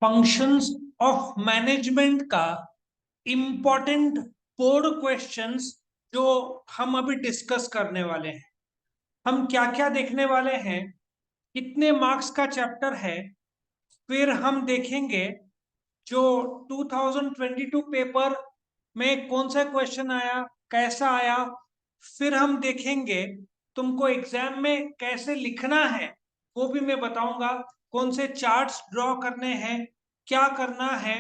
Functions of management का important board questions जो हम अभी डिस्कस करने वाले हैं। हम क्या क्या देखने वाले हैं, कितने मार्क्स का चैप्टर है, फिर हम देखेंगे जो 2022 पेपर में कौन सा क्वेश्चन आया, कैसा आया। फिर हम देखेंगे तुमको एग्जाम में कैसे लिखना है, वो भी मैं बताऊंगा। कौन से चार्ट्स ड्रॉ करने हैं, क्या करना है,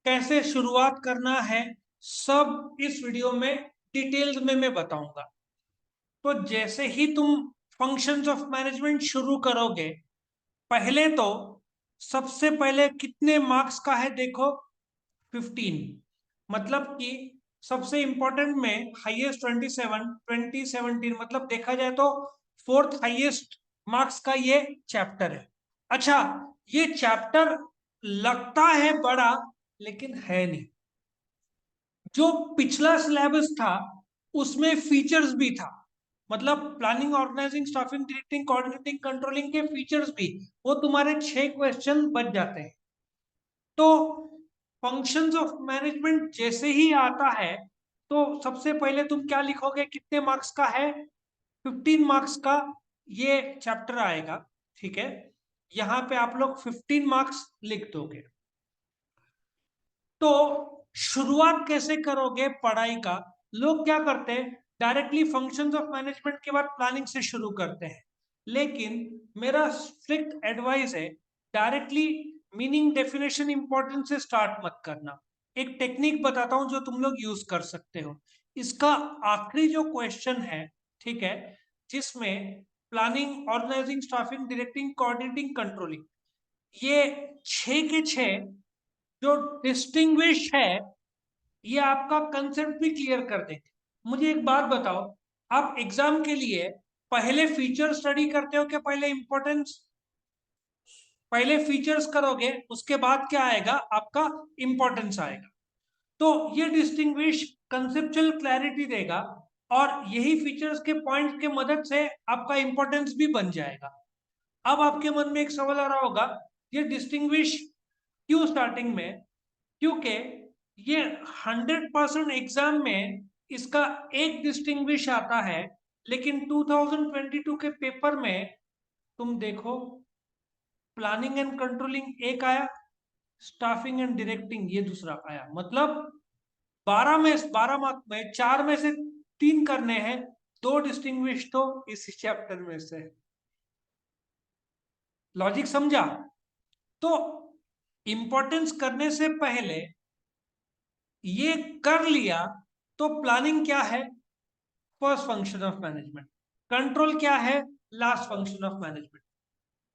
कैसे शुरुआत करना है, सब इस वीडियो में डिटेल्स में मैं बताऊंगा। तो जैसे ही तुम फंक्शंस ऑफ मैनेजमेंट शुरू करोगे, पहले तो सबसे पहले कितने मार्क्स का है देखो, 15। मतलब कि सबसे इंपॉर्टेंट में हाईएस्ट 27, 2017 मतलब देखा जाए तो फोर्थ हाईएस्ट मार्क्स का ये चैप्टर है। अच्छा, ये चैप्टर लगता है बड़ा लेकिन है नहीं। जो पिछला सिलेबस था उसमें फीचर्स भी था, मतलब planning, organising, staffing, directing, coordinating, controlling के फीचर्स भी, वो तुम्हारे 6 क्वेश्चन बच जाते हैं। तो फंक्शंस ऑफ मैनेजमेंट जैसे ही आता है तो सबसे पहले तुम क्या लिखोगे, कितने मार्क्स का है, 15 मार्क्स का ये चैप्टर आएगा। ठीक है, यहाँ पे आप लोग 15 मार्क्स लिख दोगे। तो शुरुआत कैसे करोगे पढ़ाई का? लोग क्या करते हैं, डायरेक्टली फंक्शंस ऑफ मैनेजमेंट के बाद प्लानिंग से शुरू करते हैं। लेकिन मेरा स्ट्रिक्ट एडवाइस है, डायरेक्टली मीनिंग, डेफिनेशन, इंपॉर्टेंस से स्टार्ट मत करना। एक टेक्निक बताता हूं जो तुम लोग यूज कर सकते हो। इसका आखिरी जो क्वेश्चन है, ठीक है, जिसमें planning, organising, staffing, directing, coordinating, controlling, ये 6 के 6 जो डिस्टिंग्विश है, ये आपका कंसेप्ट भी क्लियर कर देंगे। मुझे एक बात बताओ, आप एग्जाम के लिए पहले फीचर स्टडी करते हो क्या पहले इंपॉर्टेंस? पहले फीचर्स करोगे, उसके बाद क्या आएगा, आपका इंपॉर्टेंस आएगा। तो ये डिस्टिंग्विश कंसेप्चुअल क्लैरिटी देगा, और यही फीचर्स के पॉइंट्स के मदद से आपका इंपॉर्टेंस भी बन जाएगा। अब आपके मन में एक सवाल आ रहा होगा, ये डिस्टिंग्विश क्यों स्टार्टिंग में? क्योंकि ये 100% एग्जाम में इसका एक डिस्टिंग्विश आता है, लेकिन 2022 के पेपर में तुम देखो, प्लानिंग एंड कंट्रोलिंग एक आया, स्टाफिंग एंड डायरेक्टिंग ये दूसरा आया। मतलब 12 मार्क में 4 में से 3 करने हैं, 2 डिस्टिंग्विश तो इस चैप्टर में से। लॉजिक समझा? तो इंपॉर्टेंस करने से पहले ये कर लिया तो प्लानिंग क्या है, first function of management. Control क्या है, last function of management.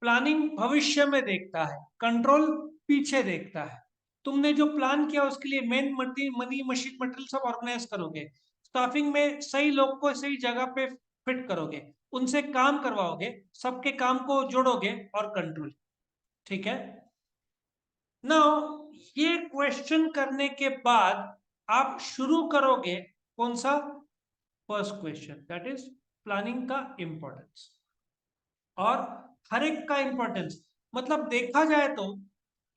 Planning भविष्य में देखता है, कंट्रोल पीछे देखता है। तुमने जो प्लान किया उसके लिए मेन मनी, मशीन, मटेरियल सब ऑर्गेनाइज करोगे। स्टाफिंग में सही लोग को सही जगह पे फिट करोगे, उनसे काम करवाओगे, सबके काम को जोड़ोगे, और कंट्रोल। ठीक है। नाउ ये क्वेश्चन करने के बाद आप शुरू करोगे कौन सा, first question, that is planning का इंपॉर्टेंस। और हर एक का इंपॉर्टेंस, मतलब देखा जाए तो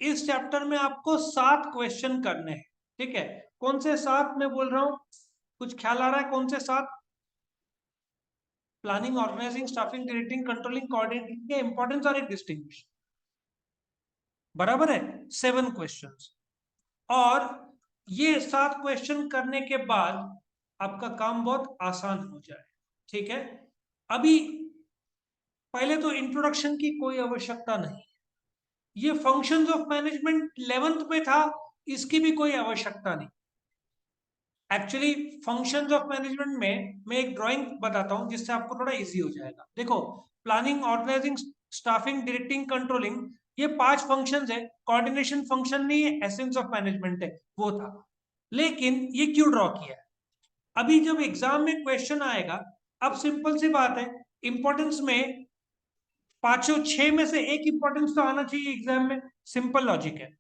इस चैप्टर में आपको 7 क्वेश्चन करने हैं। ठीक है, कौन से 7 मैं बोल रहा हूं, कुछ ख्याल आ रहा है कौन से 7? Planning, organising, staffing, directing, controlling, coordinating के इंपॉर्टेंस और एक डिस्टिंग्विश, बराबर है 7 क्वेश्चंस। और ये 7 क्वेश्चन करने के बाद आपका काम बहुत आसान हो जाए। ठीक है, अभी पहले तो इंट्रोडक्शन की कोई आवश्यकता नहीं। ये फंक्शंस ऑफ मैनेजमेंट 11th में था, इसकी भी कोई आवश्यकता नहीं। एक्चुअली फंक्शंस ऑफ मैनेजमेंट में मैं एक ड्राइंग बताता हूं जिससे आपको थोड़ा इजी हो जाएगा। देखो, planning, organising, staffing, directing, controlling, ये 5 फंक्शंस है। कोऑर्डिनेशन फंक्शन नहीं है, एसेंस ऑफ मैनेजमेंट है, वो था। लेकिन ये क्यों ड्रॉ किया है? अभी जब एग्जाम में क्वेश्चन आएगा, अब सिंपल सी बात है, इंपॉर्टेंस में पांचों 6 में से एक इंपॉर्टेंस तो आना चाहिए एग्जाम में, सिंपल लॉजिक है।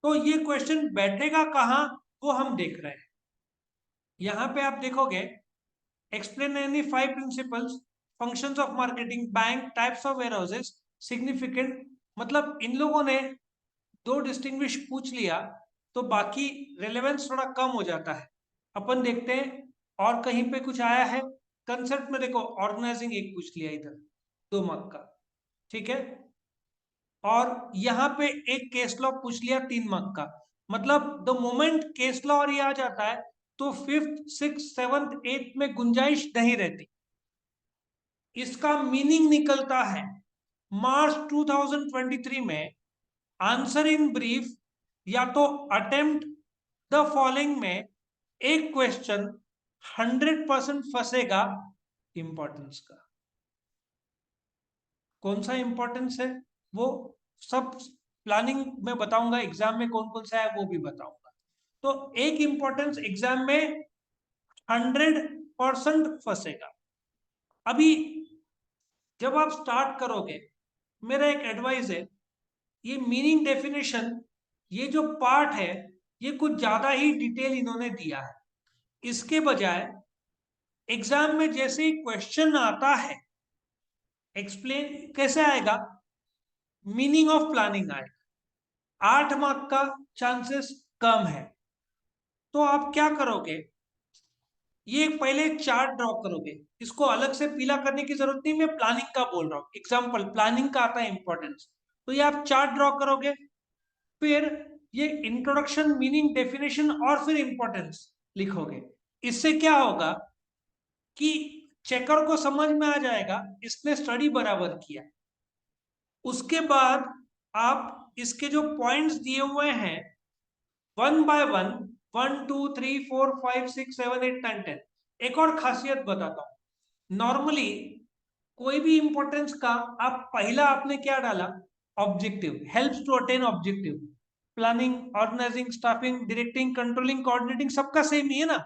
तो ये क्वेश्चन बैठेगा कहां, वो हम देख रहे हैं। यहां पे आप देखोगे, explain any 5 principles, functions of marketing, bank, types of warehouses, significant. मतलब इन लोगों ने दो डिस्टिंग्विश पूछ लिया तो बाकी रेलेवेंस थोड़ा कम हो जाता है। अपन देखते हैं और कहीं पे कुछ आया है कंसेप्ट में। देखो ऑर्गेनाइजिंग एक पूछ लिया इधर 2 मार्क का, ठीक है। और यहाँ पे एक केस लॉ पूछ लिया 3 मार्क का। मतलब द मोमेंट केस लॉ और ये आ जाता है तो 5th 6th 7th 8th में गुंजाइश नहीं रहती। इसका मीनिंग निकलता है मार्च 2023 में आंसर इन ब्रीफ या तो अटेम्प्ट द फॉलोइंग में एक क्वेश्चन 100% फंसेगा इंपॉर्टेंस का। कौन सा इंपॉर्टेंस है वो सब प्लानिंग में बताऊंगा, एग्जाम में कौन कौन सा है वो भी बताऊंगा। तो एक इंपॉर्टेंस एग्जाम में 100% फंसेगा। अभी जब आप स्टार्ट करोगे, मेरा एक एडवाइस है, ये मीनिंग डेफिनेशन, ये जो पार्ट है ये कुछ ज्यादा ही डिटेल इन्होंने दिया है। इसके बजाय एग्जाम में जैसे ही क्वेश्चन आता है एक्सप्लेन कैसे आएगा, मीनिंग ऑफ प्लानिंग आएगा। 8 मार्क का चांसेस कम है। तो आप क्या करोगे, ये पहले चार्ट ड्रॉ करोगे। इसको अलग से पीला करने की जरूरत नहीं, मैं प्लानिंग का बोल रहा हूँ, एग्जाम्पल प्लानिंग का आता है इंपॉर्टेंस। तो ये आप चार्ट ड्रॉ करोगे, फिर ये इंट्रोडक्शन मीनिंग डेफिनेशन और फिर इंपॉर्टेंस लिखोगे। इससे क्या होगा कि चेकर को समझ में आ जाएगा इसने स्टडी बराबर किया। उसके बाद आप इसके जो पॉइंट्स दिए हुए हैं 1 बाय 1, 1 2 3 4 5 6 7 8 9 10। एक और खासियत बताता हूं, नॉर्मली कोई भी इंपॉर्टेंस का आप पहला आपने क्या डाला, objective, helps to attain objective. Planning, organising, staffing, directing, controlling, coordinating सबका सेम ही है ना।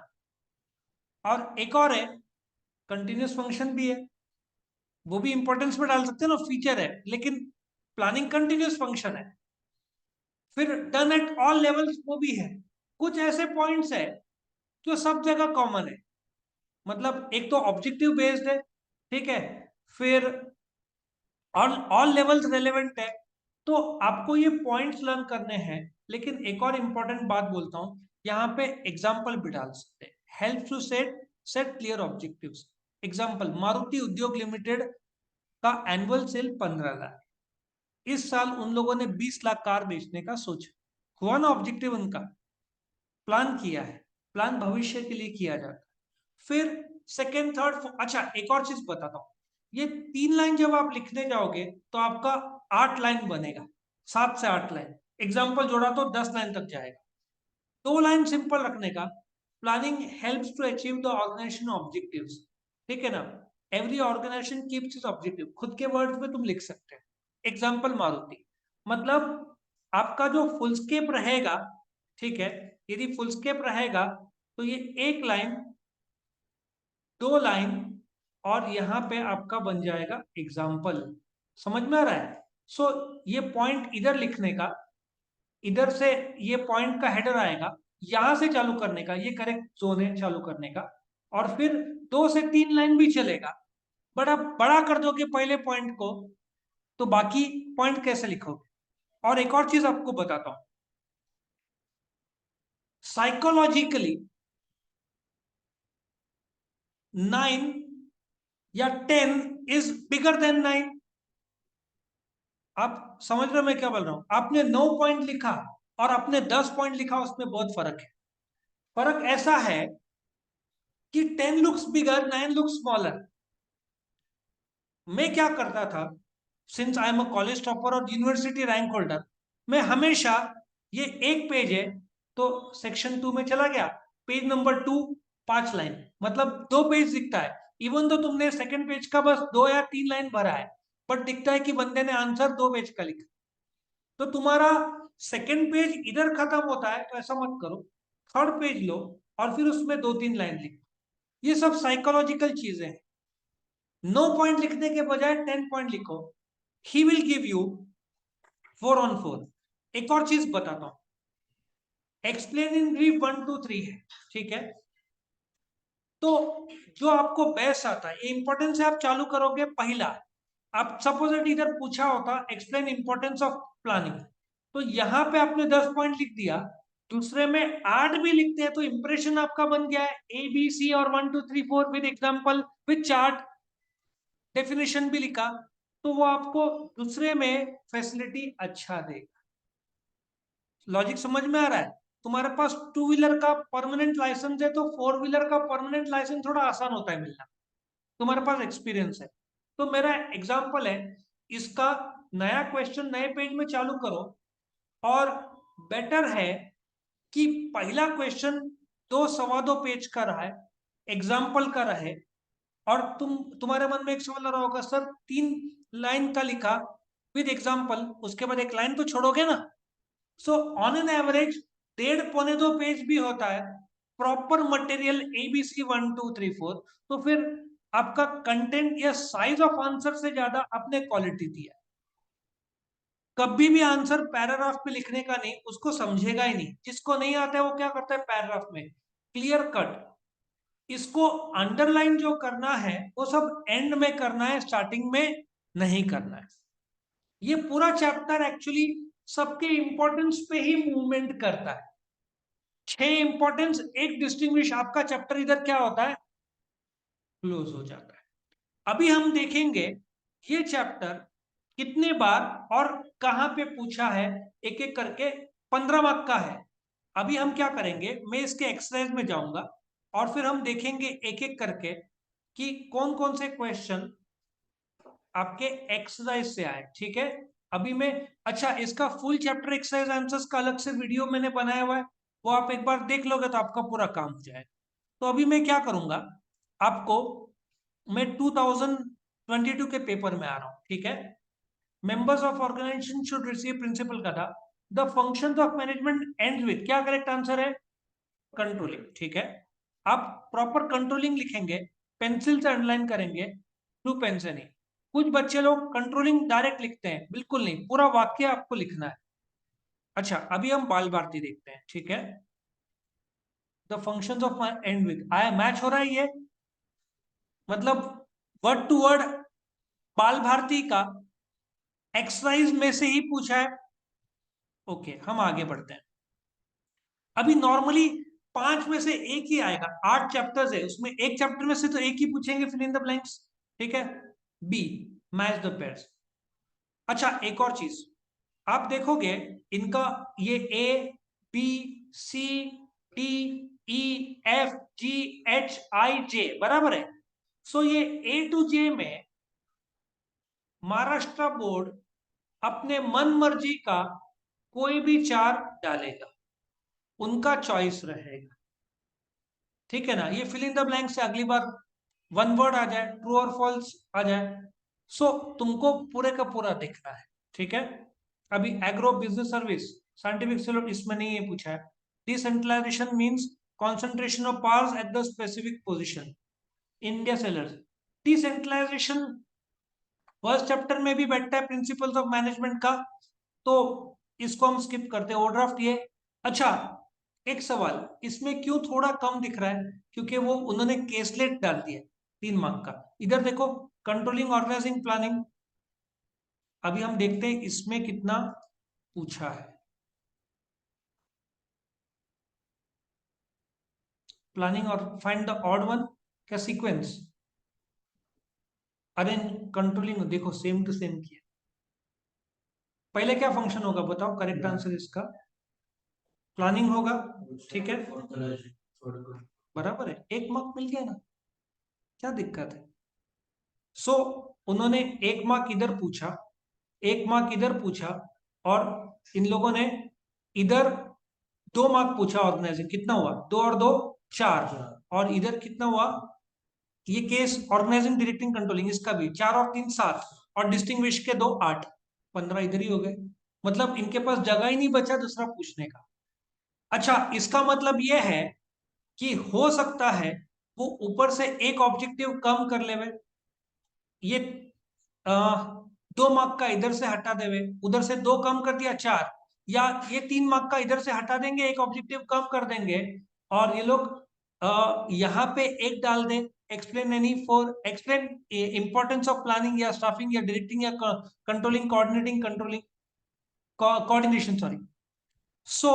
और एक और है कंटिन्यूस फंक्शन भी है, वो भी इंपॉर्टेंस में डाल सकते हैं ना, फीचर है, लेकिन प्लानिंग कंटिन्यूस फंक्शन है। फिर डन एट ऑल लेवल्स वो भी है। कुछ ऐसे पॉइंट्स है जो सब जगह कॉमन है। मतलब एक तो ऑब्जेक्टिव बेस्ड है, ठीक है, फिर ऑल ऑल लेवल्स रेलेवेंट है। तो आपको ये पॉइंट्स लर्न करने हैं। लेकिन एक और इंपॉर्टेंट बात बोलता हूं, यहाँ पे एग्जाम्पल भी डाल सकते हैं। Help to set set clear objectives. Example, Maruti Udyog limited का एनुअल सेल 15 लाख, इस साल उन लोगों ने 20 लाख कार बेचने का सोचा। हुआ ना ऑब्जेक्टिव उनका, प्लान किया है। प्लान भविष्य के लिए किया जाता है। फिर सेकेंड थर्ड, अच्छा एक और चीज बताता हूं, ये 3 लाइन जब आप लिखने जाओगे तो आपका 8 लाइन बनेगा, 7 से 8 लाइन। एग्जाम्पल जोड़ा तो 10 लाइन तक जाएगा। 2 लाइन सिंपल रखने का, planning helps to achieve the organisation objectives, ठीक है ना। Every organisation keeps its objective, खुद के वर्ड्स में तुम लिख सकते हैं। एग्जाम्पल मारुति, मतलब आपका जो फुल स्केप रहेगा, ठीक है, यदि फुल स्केप रहेगा तो ये 1 लाइन, 2 लाइन, और यहां पे आपका बन जाएगा एग्जाम्पल। समझ में आ रहा है। सो ये पॉइंट इधर लिखने का, इधर से ये पॉइंट का हेडर आएगा, यहां से चालू करने का, ये करेक्ट जोन है चालू करने का। और फिर 2 से 3 लाइन भी चलेगा, बड़ा बड़ा कर दोगे पहले पॉइंट को तो बाकी पॉइंट कैसे लिखोगे। और एक और चीज आपको बताता हूं, साइकोलॉजिकली 9 या 10 इज बिगर देन 9। आप समझ रहे हो मैं क्या बोल रहा हूं। आपने 9 पॉइंट लिखा और आपने 10 पॉइंट लिखा, उसमें बहुत फर्क है। फर्क ऐसा है कि 10 लुक्स बिगर, 9 लुक्स स्मॉलर। मैं क्या करता था, since I am a college topper और यूनिवर्सिटी रैंक होल्डर, मैं हमेशा, ये एक पेज है तो सेक्शन 2 में चला गया, पेज नंबर 2, 5 लाइन, मतलब 2 पेज दिखता है। इवन तो तुमने सेकंड पेज का बस 2 या 3 लाइन भरा है, बट दिखता है कि बंदे ने आंसर 2 पेज का लिखा। तो तुम्हारा सेकंड पेज इधर खत्म होता है तो ऐसा मत करो, थर्ड पेज लो और फिर उसमें 2-3 लाइन लिखो। ये सब साइकोलॉजिकल चीजें हैं। 9 पॉइंट लिखने के बजाय 10 पॉइंट लिखो, he will give you 4 on 4। एक और चीज बताता हूं, एक्सप्लेन इन ब्रीफ 1 2 3 है, ठीक है। तो जो आपको बेस्ट आता है, ये इंपॉर्टेंस से आप चालू करोगे। पहला, आप सपोज इधर पूछा होता एक्सप्लेन इंपॉर्टेंस ऑफ प्लानिंग, तो यहाँ पे आपने 10 पॉइंट लिख दिया, दूसरे में 8 भी लिखते हैं तो इंप्रेशन आपका बन गया है ए बी सी और 1 2 3 4 with example with chart, definition भी लिखा, तो वो आपको दूसरे में फैसिलिटी अच्छा देगा। लॉजिक समझ में आ रहा है? तुम्हारे पास टू व्हीलर का परमानेंट लाइसेंस है तो फोर व्हीलर का परमानेंट लाइसेंस थोड़ा आसान होता है मिलना, तुम्हारे पास एक्सपीरियंस है। तो मेरा एग्जाम्पल है, इसका नया क्वेश्चन नए पेज में चालू करो, और बेटर है कि पहला क्वेश्चन 2 सवा 2 पेज का रहा है, एग्जाम्पल का रहे, और तुम्हारे मन में एक सवाल आ रहा होगा, सर 3 लाइन का लिखा विद एग्जाम्पल, उसके बाद एक लाइन तो छोड़ोगे ना। सो ऑन एन एवरेज 1.5 पौने 2 पेज भी होता है प्रॉपर मटेरियल ABC 1 2 3 4। तो फिर आपका कंटेंट या साइज ऑफ आंसर से ज्यादा आपने क्वालिटी दिया। कभी भी आंसर पैराग्राफ पे लिखने का नहीं, उसको समझेगा ही नहीं, जिसको नहीं आता है वो क्या करता है पैराग्राफ में क्लियर कट, इसको अंडरलाइन जो करना है वो सब एंड में करना है, स्टार्टिंग में नहीं करना है। ये पूरा चैप्टर एक्चुअली सबके इंपॉर्टेंस पे ही मूवमेंट करता है। 6 इंपॉर्टेंस, एक डिस्टिंग्विश, आपका चैप्टर इधर क्या होता है क्लोज हो जाता है। अभी हम देखेंगे ये चैप्टर कितने बार और कहां पे पूछा है, एक एक करके 15 मार्क का है। अभी हम क्या करेंगे, मैं इसके एक्सरसाइज में जाऊंगा और फिर हम देखेंगे एक एक करके कि कौन कौन से क्वेश्चन आपके एक्सरसाइज से आए, ठीक है। अभी मैं, अच्छा इसका फुल चैप्टर एक्सरसाइज आंसर्स का अलग से वीडियो मैंने बनाया हुआ है, वो आप एक बार देख लोगे तो आपका पूरा काम हो जाएगा। तो अभी मैं क्या करूंगा, आपको मैं 2022 के पेपर में आ रहा हूं, ठीक है। Members of organisation should receive principle का था, the functions of management and with, क्या करेक्ट आंसर है कंट्रोलिंग, ठीक है। आप प्रॉपर कंट्रोलिंग लिखेंगे, पेंसिल से अंडरलाइन करेंगे, ब्लू पेन से नहीं। कुछ बच्चे लोग कंट्रोलिंग डायरेक्ट लिखते हैं, बिल्कुल नहीं, पूरा वाक्य आपको लिखना है। अच्छा अभी हम बाल भारती देखते हैं, ठीक है। The functions of and with, आया मैच हो रहा है ये, मतलब वर्ड टू वर्ड बाल भारती का एक्सरसाइज में से ही पूछा है। ओके हम आगे बढ़ते हैं। अभी नॉर्मली 5 में से एक ही आएगा, 8 चैप्टर्स है उसमें, एक चैप्टर में से तो एक ही पूछेंगे, फिल इन द ब्लैंक्स, ठीक है। B, match the pairs. अच्छा एक और चीज आप देखोगे, इनका ये ABCDEFGHIJ बराबर है। सो ये A to J में महाराष्ट्र बोर्ड अपने मन मर्जी का कोई भी 4 डालेगा, उनका चॉइस रहेगा, ठीक है ना। ये फिल इन द ब्लैंक से अगली बार वन वर्ड आ जाए, ट्रू और फॉल्स आ जाए। सो तुमको पूरे का पूरा देखना है, ठीक है। अभी agro business service scientific solution, इसमें नहीं ये पूछा है। Decentralisation means concentration of powers at the specific position, India sellers. Decentralisation first chapter में भी बैठता है प्रिंसिपल्स ऑफ मैनेजमेंट का, तो इसको हम स्किप करते हैं, ओवरड्राफ्ट ये। अच्छा एक सवाल, इसमें क्यों थोड़ा कम दिख रहा है, क्योंकि वो उन्होंने केसलेट डाल दिया 3 मार्क का। इधर देखो कंट्रोलिंग ऑर्गेनाइजिंग प्लानिंग, अभी हम देखते हैं इसमें कितना पूछा है। प्लानिंग और फाइंड द ऑड वन, क्या सीक्वेंस, अरेंज, कंट्रोलिंग, देखो सेम टू सेम किया। पहले क्या फंक्शन होगा बताओ, करेक्ट आंसर इसका प्लानिंग होगा, ठीक है बराबर है, 1 मार्क मिल गया ना, क्या दिक्कत है। सो उन्होंने 1 मार्क इधर पूछा, 1 मार्क इधर पूछा, और इन लोगों ने इधर 2 मार्क पूछा ऑर्गेनाइजिंग, कितना हुआ 2 और 2 4, और इधर कितना हुआ, ये केस ऑर्गेनाइजिंग डायरेक्टिंग कंट्रोलिंग, इसका भी 4 और 3 7, और डिस्टिंग्विश के 2 8, 15 इधर ही हो गए। मतलब इनके पास जगह ही नहीं बचा दूसरा पूछने का। अच्छा इसका मतलब यह है कि हो सकता है वो ऊपर से एक ऑब्जेक्टिव कम कर लेवे, ये 2 मार्क का इधर से हटा देवे, उधर से 2 कम कर दिया 4, या ये 3 मार्क का इधर से हटा देंगे, एक ऑब्जेक्टिव कम कर देंगे, और ये लोग यहाँ पे एक डाल दें, explain any four, explain importance of planning या स्टाफिंग या डायरेक्टिंग या controlling, coordinating controlling. Coordination, sorry. So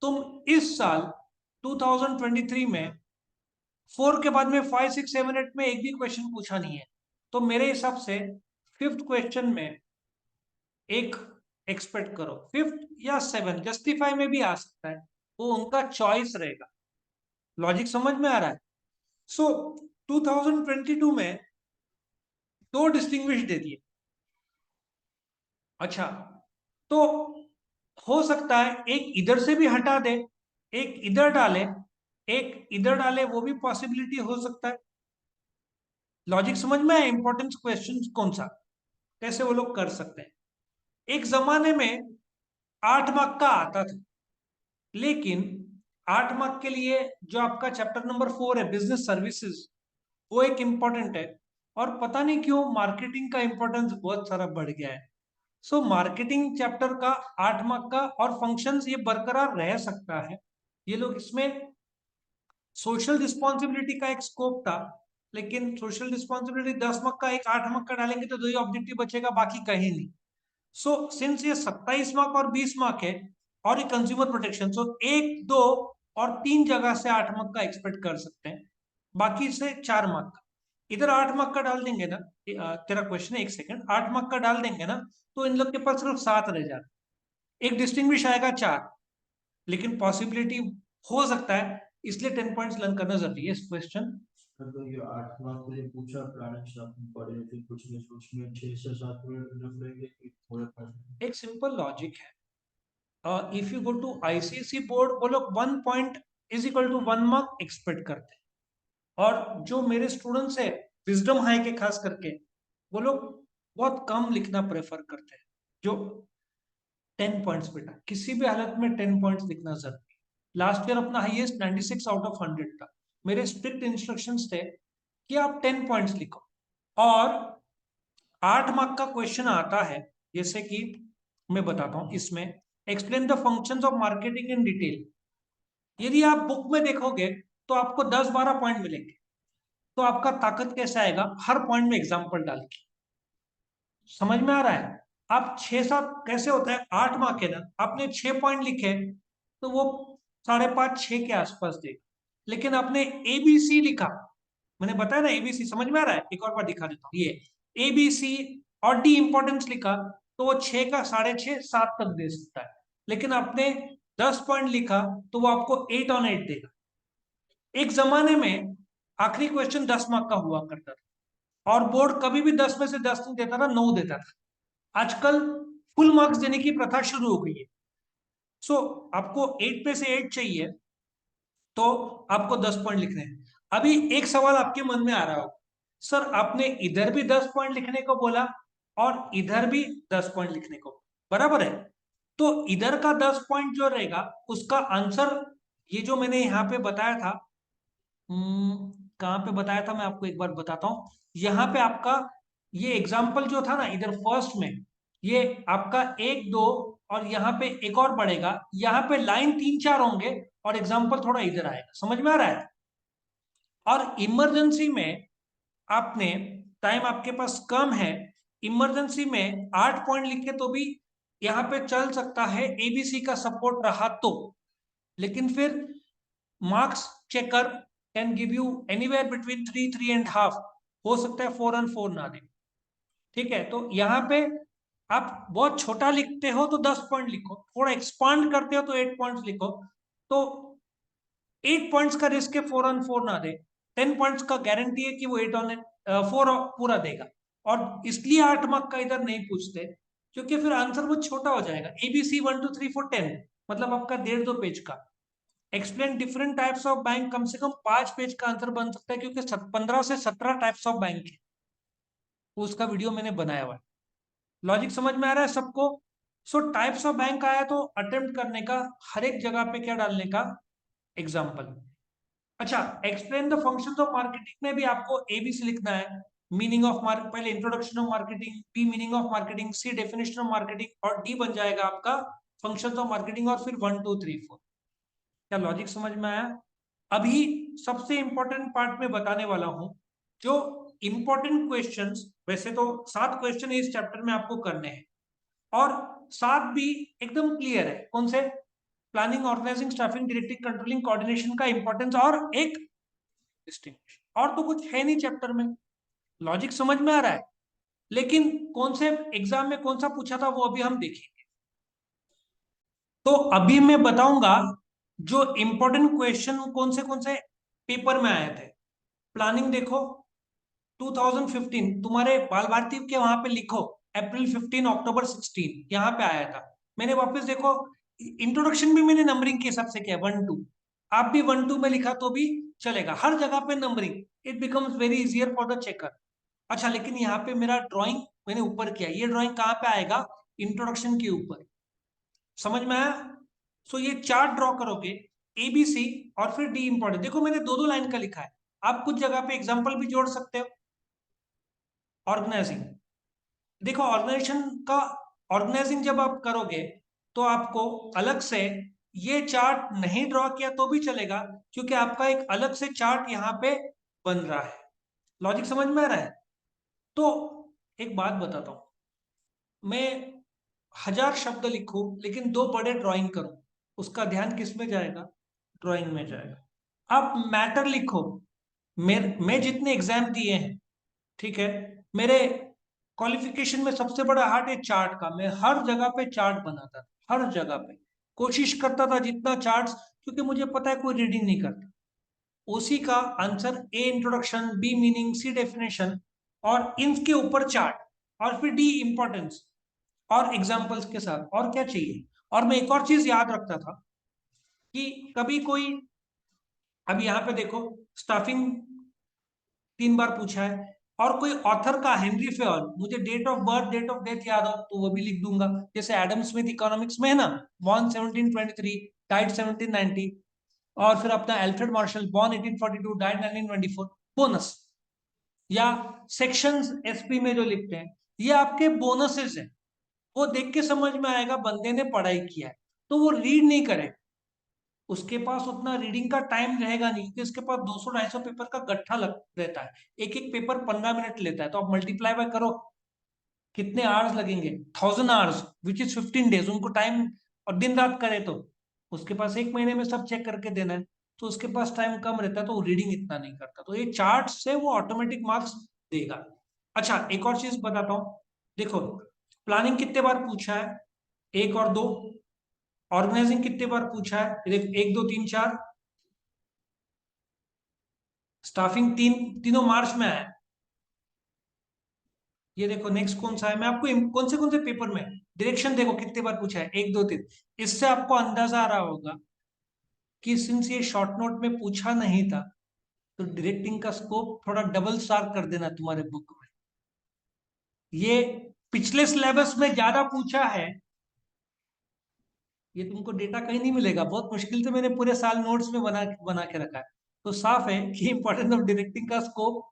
तुम इस साल 2023 में 4 के बाद में 5, 6, 7, 8 में एक भी क्वेश्चन पूछा नहीं है, तो मेरे हिसाब से 5th क्वेश्चन में एक एक्सपेक्ट करो। 5th या 7 जस्टिफाई में भी आ सकता है, वो उनका चॉइस रहेगा। लॉजिक समझ में आ रहा है? सो 2022 में 2 डिस्टिंग्विश दे दिए। अच्छा, तो हो सकता है एक इधर से भी हटा दे, एक इधर डाले, एक इधर डाले, वो भी पॉसिबिलिटी हो सकता है। लॉजिक समझ में आया? इंपॉर्टेंस क्वेश्चन कौन सा, कैसे वो लोग कर सकते हैं। एक जमाने में 8 मार्क का आता था, लेकिन 8 मार्क के लिए जो आपका चैप्टर नंबर 4 है बिजनेस सर्विसेज, वो एक इंपॉर्टेंट है। और पता नहीं क्यों मार्केटिंग का इंपॉर्टेंस बहुत सारा बढ़ गया है। सो मार्केटिंग चैप्टर का 8 मार्क का और फंक्शंस ये बरकरार रह सकता है। ये लोग इसमें सोशल रिस्पॉन्सिबिलिटी का एक स्कोप था, लेकिन सोशल रिस्पॉन्सिबिलिटी 10 मार्क का, एक 8 मार्क का डालेंगे तो 2 ही ऑब्जेक्टिव बचेगा, बाकी कहीं नहीं। सो सिंस ये 27 मार्क और 20 मार्क है और ये कंज्यूमर प्रोटेक्शन, सो 1, 2 और 3 जगह से 8 मार्क का एक्सपेक्ट कर सकते हैं, बाकी से 4 मार्क का। इधर 8 मार्क का डाल देंगे ना, तेरा क्वेश्चन है, 1 सेकंड, 8 मार्क का डाल देंगे ना, तो इन लोग के पास सिर्फ 7 रह जाते, एक डिस्टिंग्विश आएगा 4, लेकिन पॉसिबिलिटी हो सकता है, इसलिए 10 पॉइंट्स लर्न करना जरूरी है इस क्वेश्चन। तो ये 8 मार्क के लिए पूछा प्लानिंग स्टाफ कोऑर्डिनेटिंग कुछ नहीं, उसमें 6 से 7 मिनट रख लेंगे कि थोड़े पास। एक सिंपल लॉजिक है, if you go to ICSE board, वो लोग 1 point is equal to 1 mark expect करते हैं, और जो मेरे स्टूडेंट्स है विजडम हाई के खास करके, वो लोग बहुत कम लिखना प्रेफर करते हैं। जो 10 पॉइंट्स, बेटा किसी भी हालत में 10 पॉइंट्स लिखना जरूरी। लास्ट ईयर अपना हाईएस्ट 96 आउट ऑफ 100 था। मेरे स्ट्रिक्ट इंस्ट्रक्शंस थे कि आप 10 पॉइंट्स लिखो, और 8 मार्क का क्वेश्चन आता है, जैसे कि मैं बताता हूं इसमें, explain the functions of marketing in detail. यदि आप बुक में देखोगे तो आपको 10-12 पॉइंट मिलेंगे, तो आपका ताकत कैसे आएगा, हर पॉइंट में एग्जांपल डाल के। समझ में आ रहा है? आप 6-7 कैसे होता है, 8 मार्क है ना, आपने 6 पॉइंट लिखे तो वो 5.5, 6 के आसपास देगा। लेकिन आपने एबीसी लिखा, मैंने बताया ना एबीसी, समझ में आ रहा है? एक और बार दिखा देता हूँ, ये एबीसी और डी इंपॉर्टेंस लिखा, तो वो 6 का 6.5, 7 तक दे सकता है। लेकिन आपने 10 पॉइंट लिखा तो वो आपको 8 ऑन 8 देगा। एक जमाने में आखिरी क्वेश्चन 10 मार्क का हुआ करता था, और बोर्ड कभी भी 10 में से 10 नहीं देता था, 9 देता था। आजकल फुल मार्क्स देने की प्रथा शुरू हो गई है। सो आपको 8 में से 8 चाहिए, तो आपको 10 पॉइंट लिखने हैं। अभी एक सवाल आपके मन में आ रहा होगा, सर आपने इधर भी 10 पॉइंट लिखने को बोला और इधर भी 10 पॉइंट लिखने को, बराबर है? तो इधर का 10 पॉइंट जो रहेगा उसका आंसर, ये जो मैंने यहाँ पे बताया था, कहाँ पे बताया था मैं आपको एक बार बताता हूँ। यहाँ पे आपका ये एग्जाम्पल जो था ना, इधर फर्स्ट में ये आपका 1, 2, और यहाँ पे एक और बढ़ेगा, यहाँ पे लाइन 3, 4 होंगे, और एग्जाम्पल थोड़ा इधर आएगा। समझ में आ रहा है? और इमरजेंसी में आपने, टाइम आपके पास कम है, इमरजेंसी में 8 पॉइंट लिखे तो भी यहाँ पे चल सकता है, एबीसी का सपोर्ट रहा तो। लेकिन फिर marks checker can give you anywhere between 3, 3.5, हो सकता है 4 और 4 ना दे। ठीक है, तो यहाँ पे आप बहुत छोटा लिखते हो तो 10 पॉइंट लिखो, थोड़ा एक्सपांड करते हो तो 8 पॉइंट्स लिखो, तो 8 पॉइंट्स का रिस्क है 4 ऑन 4 ना दे, 10 पॉइंट्स का गारंटी है कि वो 8 ऑन 4 पूरा देगा। और इसलिए 8 मार्क का इधर नहीं पूछते, क्योंकि फिर आंसर वो छोटा हो जाएगा। एबीसी 1, 2, 3, 4, 10, मतलब आपका 1.5-2 पेज का। Explain different types of bank, कम से कम 5 पेज का आंसर बन सकता है, क्योंकि 15 से 17 टाइप्स ऑफ बैंक है, उसका वीडियो मैंने बनाया हुआ है। लॉजिक समझ में आ रहा है सबको? सो टाइप्स ऑफ बैंक आया तो अटेम्प्ट करने का, हर एक जगह पे क्या डालने का, एग्जाम्पल। अच्छा, explain the functions of marketing में भी आपको एबीसी लिखना है। मीनिंग ऑफ मार्केट, पहले introduction of marketing, B meaning of marketing, C definition of marketing, और डी बन जाएगा आपका फंक्शंस ऑफ मार्केटिंग, और फिर 1, 2, 3, 4। क्या लॉजिक समझ में आया? अभी सबसे इंपॉर्टेंट पार्ट में बताने वाला हूं, जो इंपॉर्टेंट क्वेश्चंस, वैसे तो 7 क्वेश्चन इस चैप्टर में आपको करने हैं, और सात भी एकदम क्लियर है। कौन से? Planning, organising, staffing, directing, controlling, coordination का इंपॉर्टेंस और एक डिस्टिंग्विश। और तो कुछ है नहीं चैप्टर में। लॉजिक समझ में आ रहा है, लेकिन कौन से एग्जाम में कौन सा पूछा था वो अभी हम देखेंगे। तो अभी मैं बताऊंगा जो इंपॉर्टेंट क्वेश्चन कौन से पेपर में आए थे। प्लानिंग देखो 2015, तुम्हारे बाल भारती के वहां पे लिखो अप्रैल 15 अक्टूबर 16 यहाँ पे आया था। मैंने वापस देखो, इंट्रोडक्शन भी मैंने नंबरिंग के हिसाब से किया 1 2। आप भी 1 2 में लिखा तो भी चलेगा, हर जगह पे numbering, it becomes very easier for the checker. अच्छा, लेकिन यहाँ पे मेरा ड्राइंग मैंने ऊपर किया, ये ड्राइंग कहाँ पे आएगा? इंट्रोडक्शन के ऊपर। समझ में आया? सो ये चार्ट ड्रॉ करोगे, ए बी सी और फिर डी इंपॉर्टेंट। देखो मैंने दो दो लाइन का लिखा है, आप कुछ जगह पे एग्जांपल भी जोड़ सकते हो। ऑर्गेनाइजिंग देखो, ऑर्गेनाइजेशन का ऑर्गेनाइजिंग जब आप करोगे तो आपको अलग से ये चार्ट नहीं ड्रॉ किया तो भी चलेगा, क्योंकि आपका एक अलग से चार्ट यहाँ पे बन रहा है। लॉजिक समझ में आ रहा है? तो एक बात बताता हूं, मैं 1000 शब्द लिखूं लेकिन दो बड़े ड्राइंग करूं, उसका ध्यान किस में जाएगा? ड्राइंग में जाएगा। आप मैटर लिखो, मैं जितने एग्जाम दिए हैं, ठीक है, मेरे क्वालिफिकेशन में सबसे बड़ा हार्ट है चार्ट का। मैं हर जगह पे चार्ट बनाता था, हर जगह पे कोशिश करता था जितना चार्ट्स, क्योंकि मुझे पता है कोई रीडिंग नहीं करता। उसी का answer A introduction, B meaning, C definition और इनके ऊपर चार्ट, और फिर डी इंपॉर्टेंस और एग्जाम्पल्स के साथ। और क्या चाहिए? और मैं एक और चीज याद रखता था कि कभी कोई, अब यहाँ पे देखो स्टाफिंग 3 बार पूछा है, और कोई ऑथर का हेनरी फेयल, मुझे date of birth date of death याद हो तो वो भी लिख दूंगा। जैसे एडम स्मिथ इकोनॉमिक्स में है ना, बॉर्न 1723 डाइड 1790, और फिर अपना Alfred Marshall born 1842 died 1924। Bonus या सेक्शंस एसपी में जो लिखते हैं, ये आपके बोनसेस हैं। वो देख के समझ में आएगा बंदे ने पढ़ाई किया है, तो वो रीड नहीं करे, उसके पास उतना रीडिंग का टाइम रहेगा नहीं, क्योंकि उसके पास 200-250 पेपर का गट्ठा लग रहता है। एक एक पेपर 15 मिनट लेता है, तो आप मल्टीप्लाई बाय करो, कितने आवर्स लगेंगे? 1000 आवर्स, विच इज 15 डेज उनको टाइम। और दिन रात करे तो उसके पास 1 महीने में सब चेक करके देना है, तो उसके पास टाइम कम रहता है, तो वो रीडिंग इतना नहीं करता। तो ये चार्ट से वो ऑटोमेटिक मार्क्स देगा। अच्छा, एक और चीज बताता हूँ, देखो प्लानिंग कितने बार पूछा है? 1 और 2। ऑर्गेनाइजिंग कितने बार पूछा है? 1 2 3 4। स्टाफिंग तीनों मार्च में आया। ये देखो नेक्स्ट कौन सा है, मैं आपको कौन से पेपर में, डायरेक्शन देखो कितने बार पूछा है, 1 2 3। इससे आपको अंदाजा आ रहा होगा कि सिंस ये शॉर्ट नोट में पूछा नहीं था, तो डायरेक्टिंग का स्कोप थोड़ा डबल शार्प कर देना तुम्हारे बुक में। ये पिछले सिलेबस में ज्यादा पूछा है, ये तुमको डेटा कहीं नहीं मिलेगा, बहुत मुश्किल से मैंने पूरे साल नोट्स में बना बना के रखा है। तो साफ है कि इंपॉर्टेंस ऑफ डायरेक्टिंग का स्कोप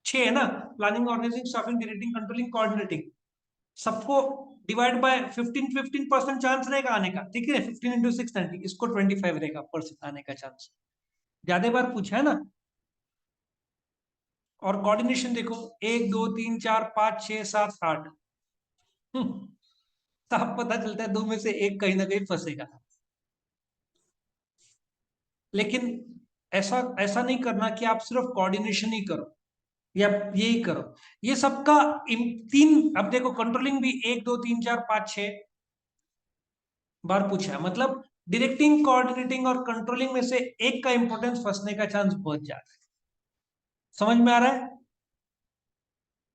6 है ना। Planning, organising, staffing, directing, controlling, coordinating, सबको डिवाइड बाय 15% चांस रहेगा आने का, ठीक है। 15 × 6 90, इसको 25 रहेगा परसेंट आने का चांस। ज्यादा बार पूछा है ना। और कोऑर्डिनेशन देखो 1 2 3 4 5 6 7 8। साफ पता चलता है दो में से एक कहीं ना कहीं फंसेगा। लेकिन ऐसा ऐसा नहीं करना कि आप सिर्फ कोऑर्डिनेशन ही करो या यही करो। ये सबका तीन, अब देखो कंट्रोलिंग भी 1 2 3 4 5 6 बार पूछा है, मतलब डायरेक्टिंग, कोऑर्डिनेटिंग और कंट्रोलिंग में से एक का इंपॉर्टेंस फंसने का चांस बहुत ज्यादा है। समझ में आ रहा है?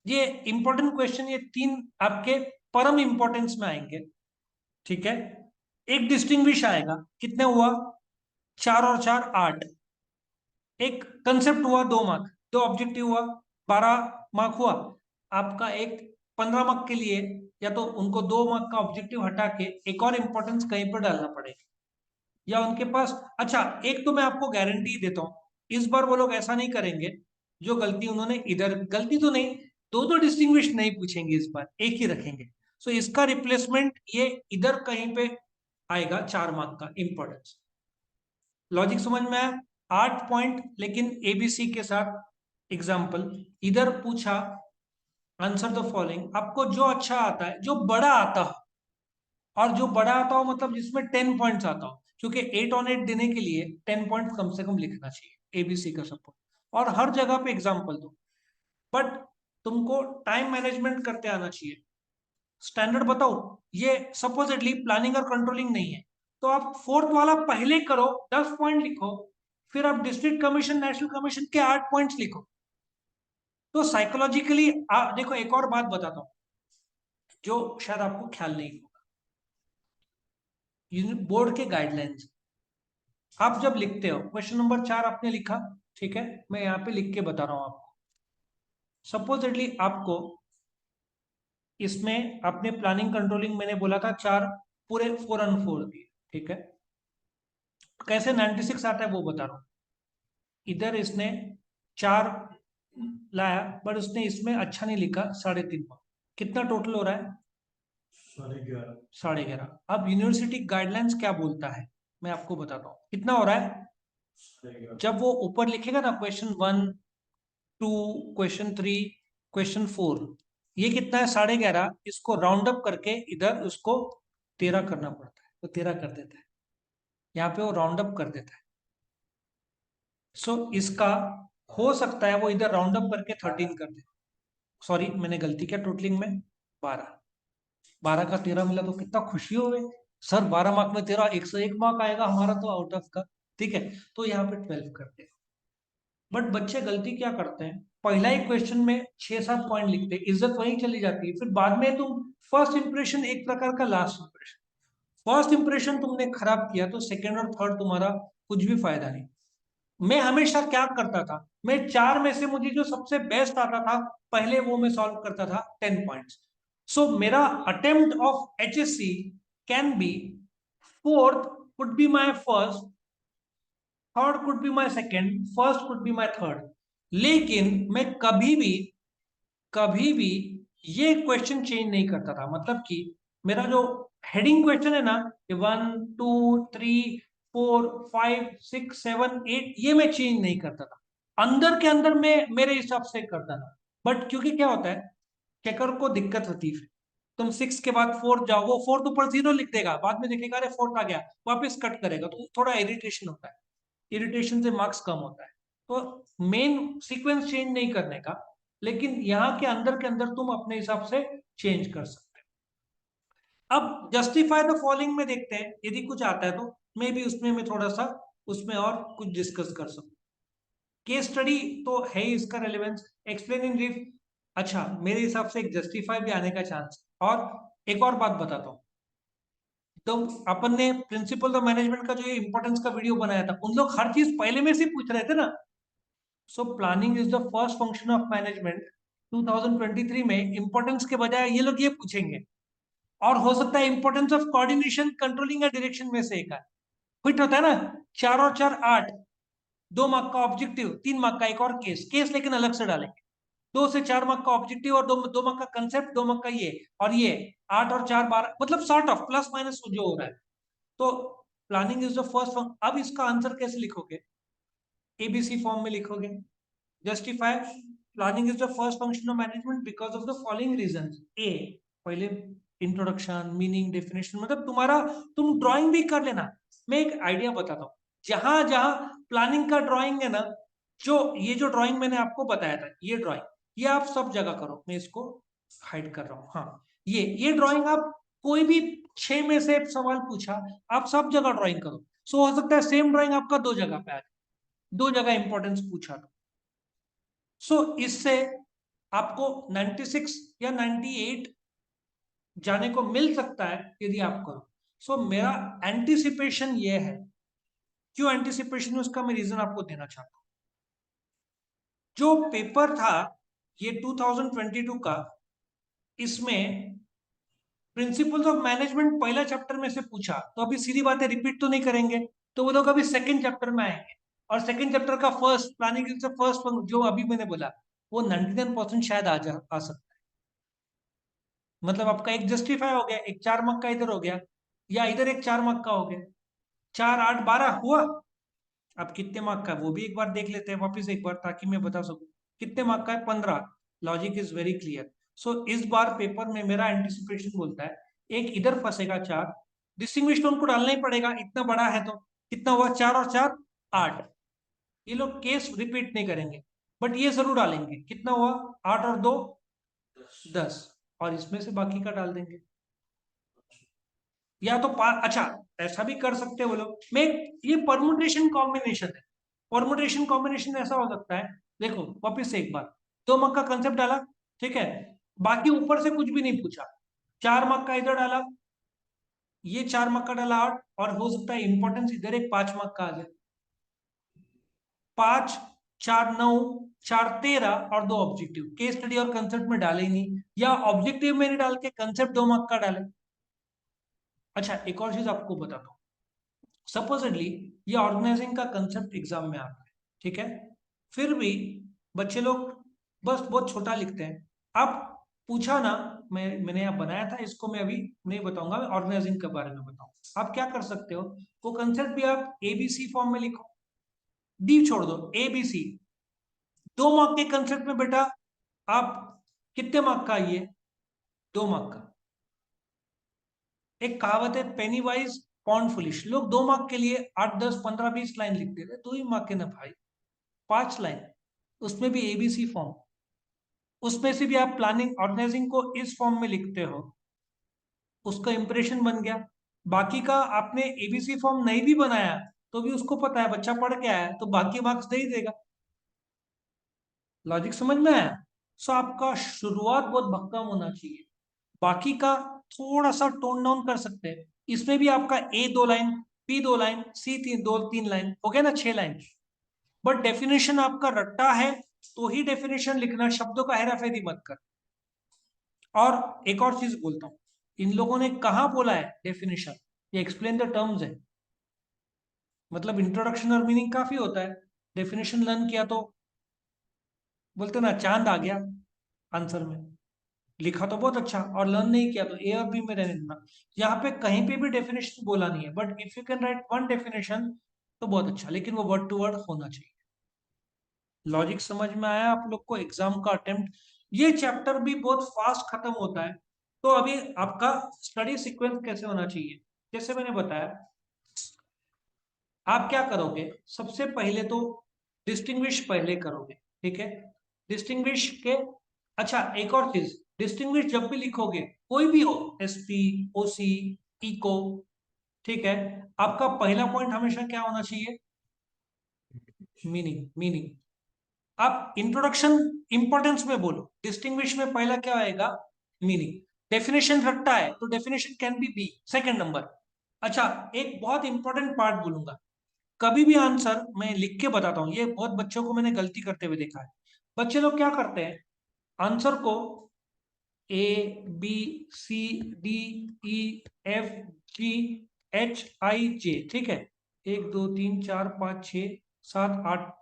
ये इंपॉर्टेंट क्वेश्चन, ये तीन आपके परम इंपॉर्टेंस में आएंगे, ठीक है। एक डिस्टिंग्विश आएगा, कितने हुआ? 4 और 4 8। एक कंसेप्ट हुआ 2 मार्क, 2 ऑब्जेक्टिव हुआ 12 मार्क हुआ। आपका एक 15 मार्क के लिए, या तो उनको 2 मार्क का ऑब्जेक्टिव हटा के एक और इंपॉर्टेंस कहीं पर डालना पड़ेगा, या उनके पास। अच्छा, एक तो मैं आपको गारंटी देता हूं, इस बार वो लोग ऐसा नहीं करेंगे जो गलती उन्होंने इधर, गलती तो नहीं, दो दो डिस्टिंग्विश नहीं पूछेंगे इस बार, एक ही रखेंगे। सो इसका रिप्लेसमेंट ये इधर कहीं पे आएगा, 4 मार्क का इंपॉर्टेंस। लॉजिक समझ में आया? 8 पॉइंट, लेकिन एबीसी के साथ एग्जाम्पल इधर पूछा। आंसर द फॉलोइंग, आपको जो अच्छा आता है, जो बड़ा आता हो, और जो बड़ा आता हो मतलब जिसमें 10 पॉइंट्स आता हो, क्योंकि 8 ऑन 8 देने के लिए 10 पॉइंट कम से कम लिखना चाहिए एबीसी का सपोर्ट, और हर जगह पे एग्जाम्पल दो। बट तुमको टाइम मैनेजमेंट करते आना चाहिए। स्टैंडर्ड बताओ, ये सपोजिटली प्लानिंग और कंट्रोलिंग नहीं है, तो आप फोर्थ वाला पहले करो, 10 पॉइंट लिखो, फिर आप डिस्ट्रिक्ट कमीशन नेशनल कमीशन के 8 पॉइंट्स लिखो। तो साइकोलॉजिकली देखो, एक और बात बताता हूं जो शायद आपको ख्याल नहीं होगा, बोर्ड के गाइडलाइंस। आप जब लिखते हो, क्वेश्चन नंबर 4 आपने लिखा, ठीक है, मैं यहाँ पे लिख के बता रहा हूं आपको। सपोजिटली आपको इसमें अपने प्लानिंग कंट्रोलिंग मैंने बोला था 4 पूरे 4 on 4 दिए, ठीक है। कैसे 96 आता है वो बता रहा हूं। इधर इसने 4 लाया, बट उसने इसमें अच्छा नहीं लिखा, 3.5 मार्क। कितना टोटल हो रहा है? 11.5। 11.5। अब यूनिवर्सिटी गाइडलाइंस क्या बोलता है मैं आपको बताता हूँ कितना हो रहा है। 11.5। जब वो ऊपर लिखेगा ना क्वेश्चन 1, 2, क्वेश्चन 3, क्वेश्चन 4, ये कितना है? 11.5। इसको राउंड अप करके इधर उसको 13 करना पड़ता है, तो 13 कर देता है। यहाँ पे वो राउंड अप कर देता है। सो इसका हो सकता है वो इधर राउंड अप करके 13 कर दे। सॉरी, मैंने गलती किया, टोटलिंग में 12। 12 का 13 मिला तो कितना खुशी हो गई सर, 12 मार्क में 13, 101 मार्क आएगा हमारा तो आउट ऑफ का। ठीक है, तो यहाँ पे 12 करते हैं। बट बच्चे गलती क्या करते हैं, पहला ही क्वेश्चन में 6-7 पॉइंट लिखते हैं, इज्जत वहीं चली जाती है। फिर बाद में तुम फर्स्ट इंप्रेशन एक प्रकार का लास्ट इंप्रेशन, फर्स्ट इंप्रेशन तुमने खराब किया तो सेकंड और थर्ड तुम्हारा कुछ भी फायदा नहीं। मैं हमेशा क्या करता था, मैं 4 में से मुझे जो सबसे बेस्ट आता था पहले वो मैं सॉल्व करता था 10 पॉइंट्स। सो मेरा attempt of HSC can be fourth could be my first, third could be my second, first could be my third. लेकिन मैं कभी भी ये क्वेश्चन चेंज नहीं करता था। मतलब कि मेरा जो हेडिंग क्वेश्चन है ना, ये 1, 2, 3, 4, 5, 6, 7, 8, ये मैं चेंज नहीं करता था। अंदर के अंदर मैं मेरे हिसाब से करता था। बट क्योंकि क्या होता है, चेकर को दिक्कत होती है। तुम 6 के बाद 4 जाओ, वो 4 ऊपर 0 लिख देगा, बाद में देखेगा अरे 4 आ गया, वापस कट करेगा, तो थोड़ा इरिटेशन होता है। इरिटेशन से मार्क्स कम होता है। तो मेन सीक्वेंस चेंज नहीं करने का, लेकिन यहाँ के अंदर तुम अपने हिसाब से चेंज कर सकते हो। अब जस्टिफाई द फॉलोइंग में देखते हैं, यदि कुछ आता है तो मे भी उसमें मैं थोड़ा सा उसमें और कुछ डिस्कस कर सकूं। केस स्टडी तो है ही इसका रेलेवेंस, एक्सप्लेन इन ब्रीफ। अच्छा, मेरे हिसाब से एक जस्टिफाई भी आने का चांस। और एक और बात बताता हूँ, तो अपन ने प्रिंसिपल ऑफ मैनेजमेंट का जो ये इंपॉर्टेंस का वीडियो बनाया था, उन लोग हर चीज पहले में से पूछ रहे थे ना। So planning is the first function of management. 2023 में इंपॉर्टेंस के बजाय ये लोग ये पूछेंगे, और हो सकता है इंपॉर्टेंस ऑफ कोऑर्डिनेशन कंट्रोलिंग या डायरेक्शन में से एक है। फिट होता है ना, 4 और 4 8, 2 मार्क का ऑब्जेक्टिव, 3 मार्क का एक और केस केस लेकिन अलग से डालेंगे। 2 से 4 मार्क का ऑब्जेक्टिव और 2 मार्क का कंसेप्ट, 2 मार्क का ये, और ये 8 और 4 12, मतलब सॉर्ट ऑफ प्लस माइनस जो हो रहा है। तो प्लानिंग इज द फर्स्ट। अब इसका आंसर कैसे लिखोगे? एबीसी फॉर्म में लिखोगे। Justify planning is the first function of management because of the following reasons. A, पहले इंट्रोडक्शन, मीनिंग, डेफिनेशन, मतलब तुम्हारा, तुम ड्राइंग भी कर लेना। मैं एक आइडिया बताता हूँ, जहां जहां प्लानिंग का ड्राइंग है ना, जो ये जो ड्राइंग मैंने आपको बताया था, ये ड्राइंग ये आप सब जगह करो। मैं इसको हाइड कर रहा हूँ, हाँ, ये ड्राइंग आप कोई भी 6 में से सवाल पूछा, आप सब जगह ड्राइंग करो। सो हो सकता है सेम ड्राइंग आपका 2 जगह पे आ जाए, 2 जगह इंपॉर्टेंस पूछा था। सो इससे आपको 96 या 98 जाने को मिल सकता है यदि आप करो। सो मेरा एंटिसिपेशन ये है। क्यों एंटिसिपेशन है उसका मैं रीजन आपको देना चाहता हूं। जो पेपर था ये 2022 का, इसमें प्रिंसिपल्स ऑफ मैनेजमेंट पहला चैप्टर में से पूछा, तो अभी सीधी बात है, रिपीट तो नहीं करेंगे, तो वो लोग अभी सेकंड चैप्टर में आएंगे। और सेकंड चैप्टर का first planning is the first, जो अभी मैंने बोला वो 99% शायद आ सकता है। मतलब आपका एक जस्टिफाई हो गया, एक 4 मार्क का इधर हो गया, या इधर एक 4 मार्क का हो गया, 4 8 12 हुआ। अब कितने मार्क का है वो भी एक बार देख लेते हैं वापस एक बार, ताकि मैं बता सकूं कितने मार्क का है। 15। Logic is very clear. So इस बार पेपर में मेरा एंटिसिपेशन बोलता है एक इधर फंसेगा 4, डिस्टिंग्विश टोन को डालना ही पड़ेगा, इतना बड़ा है तो। कितना हुआ, 4 और 4 8। ये लोग केस रिपीट नहीं करेंगे, बट ये जरूर डालेंगे। कितना हुआ, 8 और 2 10, और इसमें से बाकी का डाल देंगे। या तो अच्छा, ऐसा भी कर सकते हो वो लोग। मैं ये परमुटेशन कॉम्बिनेशन है। परमुटेशन कॉम्बिनेशन ऐसा हो सकता है, देखो वापिस से एक बार, 2 मक का कंसेप्ट डाला, ठीक है, बाकी ऊपर से कुछ भी नहीं पूछा। 4 मक का इधर डाला, ये 4 मक का डाला 8, और हो सकता है इंपॉर्टेंस इधर एक 5 मक का आ जाए। 5 4 9 4 13 और 2 ऑब्जेक्टिव। केस स्टडी और कंसेप्ट में डाले ही नहीं, या ऑब्जेक्टिव में नहीं डाल के कंसेप्ट 2 मक का डाले। अच्छा, एक और चीज आपको बताता हूँ। सपोजिटली ये ऑर्गेनाइजिंग का कंसेप्ट एग्जाम में आता है, ठीक है, फिर भी बच्चे लोग बस बहुत छोटा लिखते हैं। आप पूछा ना, मैंने यहाँ बनाया था, इसको मैं अभी नहीं बताऊंगा, मैं ऑर्गेनाइजिंग के बारे में बताऊं। आप क्या कर सकते हो, वो कंसेप्ट भी आप एबीसी फॉर्म में लिखो, डी छोड़ दो, एबीसी। 2 मार्क के कंसेप्ट में बेटा आप कितने मार्क का, ये 2 मार्क का। एक कहावत है, पेनी वाइज पाउंड फुलिश। लोग 2 मार्क के लिए 8 10 15 20 लाइन लिख देते, 2 ही मार्क के ना भाई, 5 लाइन, उसमें भी एबीसी फॉर्म। उसमें से भी आप प्लानिंग ऑर्गेनाइजिंग को इस फॉर्म में लिखते हो, उसका इंप्रेशन बन गया। बाकी का आपने एबीसी फॉर्म नहीं भी बनाया तो भी उसको पता है, बच्चा पढ़ के आया, तो बाकी मार्क्स दे ही देगा। लॉजिक समझ में आया? सो आपका शुरुआत बहुत भक्कम होना चाहिए, बाकी का थोड़ा सा टोन डाउन कर सकते हैं। इसमें भी आपका ए 2 लाइन, बी 2 लाइन, सी 3 लाइन, हो गया ना 6 लाइन। बट डेफिनेशन आपका रट्टा है तो ही डेफिनेशन लिखना, शब्दों का हेरा फेरी मत कर। और एक और चीज बोलता हूं, इन लोगों ने कहा बोला है डेफिनेशन, ये एक्सप्लेन द टर्म्स है। मतलब इंट्रोडक्शन और मीनिंग काफी होता है, डेफिनेशन लर्न किया तो बोलते ना चांद आ गया आंसर में। लिखा तो बहुत अच्छा, और लर्न नहीं किया तो ए और बी में रहने देना। यहाँ पे कहीं पे भी डेफिनेशन बोला नहीं है, but if you can write one definition तो बहुत अच्छा, लेकिन वो वर्ड टू वर्ड होना चाहिए। लॉजिक समझ में आया आप लोग को? एग्जाम का अटेम्प्ट, ये चैप्टर भी बहुत फास्ट खत्म होता है। तो अभी आपका स्टडी सीक्वेंस कैसे होना चाहिए, जैसे मैंने बताया, आप क्या करोगे, सबसे पहले तो डिस्टिंग्विश पहले करोगे, ठीक है, डिस्टिंग्विश के। अच्छा, एक और चीज, डिस्टिंग्विश जब भी लिखोगे, कोई भी हो, एसपी, ओसी, इको, ठीक है, आपका पहला पॉइंट हमेशा क्या होना चाहिए, मीनिंग। मीनिंग, आप इंट्रोडक्शन इंपॉर्टेंस में बोलो, डिस्टिंग्विश में पहला क्या आएगा, मीनिंग। डेफिनेशन रखता है तो definition can be B, second number. अच्छा, एक बहुत इंपॉर्टेंट पार्ट बोलूंगा, कभी भी आंसर मैं लिख के बताता हूँ, ये बहुत बच्चों को मैंने गलती करते हुए देखा है। बच्चे लोग क्या करते हैं, आंसर को A B C D E F G H I J, ठीक है, 1 2 3 4 5 6 7 8,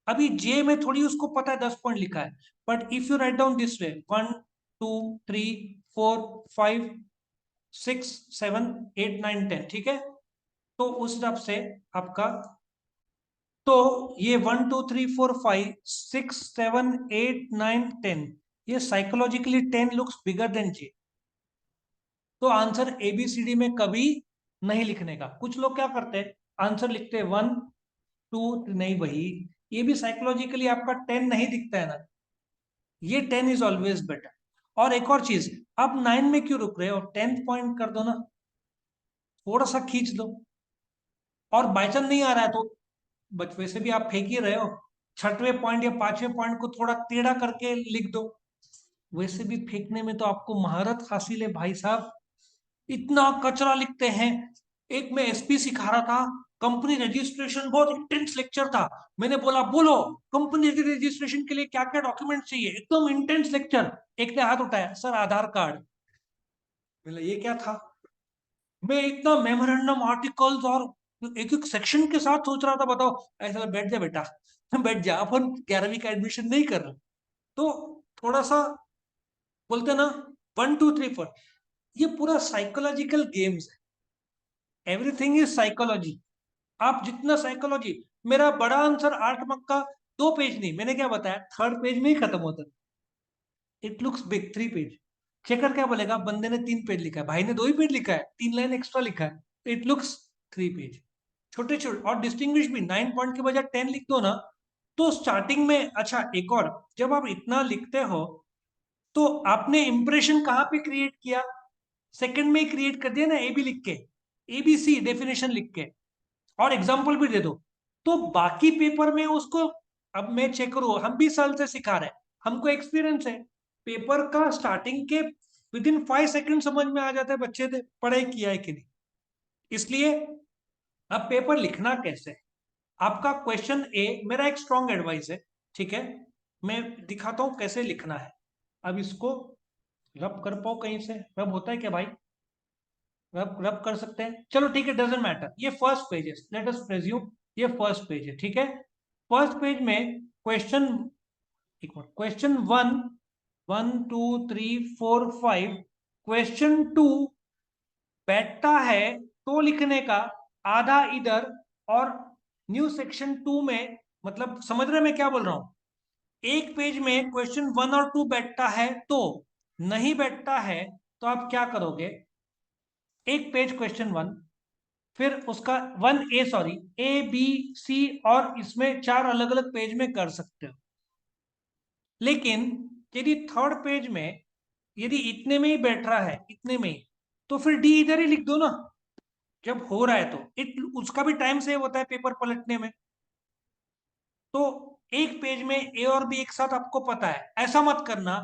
अभी जे में थोड़ी उसको पता है 10 पॉइंट लिखा है, but if you write down this way, 1 2 3 4 5 6 7 8 9 10, ठीक है, तो उस हिसाब से आपका, तो ये 1 2 3 4 5 6 7 8 9 10, ये साइकोलॉजिकली 10 लुक्स बिगर देन जे। तो आंसर एबीसीडी में कभी नहीं लिखने का। कुछ लोग क्या करते हैं, आंसर लिखते हैं 1 2, नहीं भाई, ये भी साइकोलॉजिकली आपका 10 नहीं दिखता है ना, ये 10 इज ऑलवेज बेटर। और एक और चीज, आप 9 में क्यों रुक रहे हो, 10th पॉइंट कर दो ना, थोड़ा सा खींच दो। और बाई चांस नहीं आ रहा है तो बच वैसे भी आप फेंक ही रहे हो, 6वें पॉइंट या 5वें पॉइंट को थोड़ा टेढ़ा करके लिख दो, वैसे भी फेंकने में तो आपको महारत हासिल है भाई साहब। इतना कचरा लिखते हैं। एक में एसपी सिखा रहा था, कंपनी रजिस्ट्रेशन, बहुत इंटेंस लेक्चर था। मैंने बोला बोलो कंपनी रजिस्ट्रेशन के लिए क्या क्या डॉक्यूमेंट चाहिए, एकदम इंटेंस लेक्चर। एक ने हाथ उठाया, सर आधार कार्ड। बोला ये क्या था, मैं इतना मेमोरेंडम आर्टिकल्स और एक एक सेक्शन के साथ सोच रहा था, बताओ। ऐसा बैठ जा बेटा, बैठ जा, अपन 11वीं का एडमिशन नहीं कर रहे। तो थोड़ा सा बोलते ना, 1 2 3 4, ये पूरा साइकोलॉजिकल गेम्स है, एवरीथिंग इज साइकोलॉजी। आप जितना साइकोलॉजी, मेरा बड़ा आंसर 8 मार्क का 2 पेज नहीं, मैंने क्या बताया, 3rd पेज में ही खत्म होता है, it looks big 3 page. Checker क्या बोलेगा, बंदे ने 3 पेज लिखा है, भाई ने 2 ही पेज लिखा है, 3 लाइन एक्स्ट्रा लिखा है, इट लुक्स 3 पेज। छोटे छोटे और डिस्टिंग्विश भी 9 पॉइंट के बजाय 10 लिख दो ना, तो स्टार्टिंग में। अच्छा एक और, जब आप इतना लिखते हो तो आपने इंप्रेशन कहाँ पे क्रिएट किया, सेकंड में ही क्रिएट कर दिया ना, ए बी लिख के, ABC डेफिनेशन लिख के, और एग्जाम्पल भी दे दो। तो बाकी पेपर में उसको, अब मैं चेक करूँ, हम 20 साल से सिखा रहे हैं, हमको एक्सपीरियंस है, पेपर का स्टार्टिंग के विद इन 5 सेकंड समझ में आ जाता है बच्चे ने पढ़ाई किया है कि नहीं। इसलिए अब पेपर लिखना कैसे है? आपका क्वेश्चन ए, मेरा एक स्ट्रॉन्ग एडवाइस है, ठीक है, मैं दिखाता हूं कैसे लिखना है। अब इसको रब कर पाओ कहीं से, रब होता है क्या भाई, रब रब कर सकते हैं, चलो ठीक है, डजेंट मैटर। ये फर्स्ट पेज है, लेट अस प्रेज्यूम ये फर्स्ट पेज है, ठीक है। फर्स्ट पेज में क्वेश्चन, क्वेश्चन 1, 1 2 3 4 5, क्वेश्चन 2 बैठता है तो लिखने का आधा इधर, और न्यू सेक्शन 2 में, मतलब समझ रहे मैं क्या बोल रहा हूं, एक पेज में क्वेश्चन 1 और 2 बैठता है तो, नहीं बैठता है तो आप क्या करोगे, एक पेज क्वेश्चन 1, फिर उसका 1A, सॉरी, ABC, और इसमें 4 अलग अलग पेज में कर सकते हो। लेकिन यदि थर्ड पेज में, यदि इतने में ही बैठ रहा है, इतने में ही, तो फिर डी इधर ही लिख दो ना, जब हो रहा है तो उसका भी टाइम सेव होता है पेपर पलटने में। तो एक पेज में ए और बी एक साथ आपको पता है, ऐसा मत करना